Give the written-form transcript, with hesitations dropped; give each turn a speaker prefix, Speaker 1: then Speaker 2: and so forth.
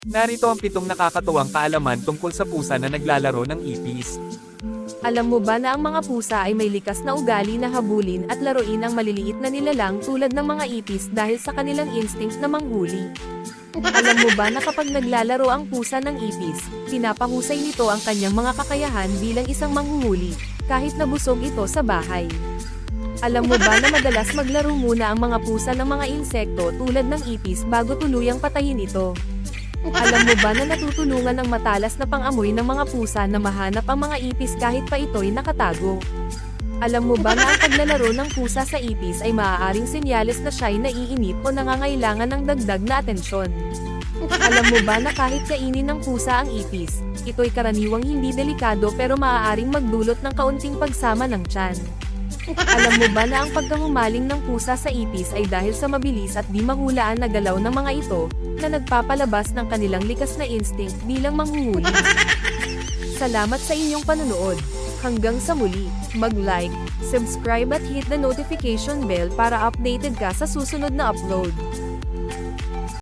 Speaker 1: Narito ang 7 nakakatuwang kaalaman tungkol sa pusa na naglalaro ng ipis.
Speaker 2: Alam mo ba na ang mga pusa ay may likas na ugali na habulin at laruin ang maliliit na nilalang tulad ng mga ipis dahil sa kanilang instinct na manghuli? Alam mo ba na kapag naglalaro ang pusa ng ipis, pinapahusay nito ang kanyang mga kakayahan bilang isang manghuhuli, kahit nabusog ito sa bahay? Alam mo ba na madalas maglaro muna ang mga pusa ng mga insekto tulad ng ipis bago tuluyang patayin ito? Alam mo ba na natutulungan ang matalas na pangamoy ng mga pusa na mahanap ang mga ipis kahit pa ito'y nakatago? Alam mo ba na ang paglalaro ng pusa sa ipis ay maaaring senyales na siya'y naiinip o nangangailangan ng dagdag na atensyon? Alam mo ba na kahit kainin ng pusa ang ipis, ito'y karaniwang hindi delikado pero maaaring magdulot ng kaunting pagsama ng tiyan? Alam mo ba na ang pagkahumaling ng pusa sa ipis ay dahil sa mabilis at di mahulaan na galaw ng mga ito, na nagpapalabas ng kanilang likas na instinct bilang manghuhuli? Salamat sa inyong panunood. Hanggang sa muli, mag-like, subscribe at hit the notification bell para updated ka sa susunod na upload.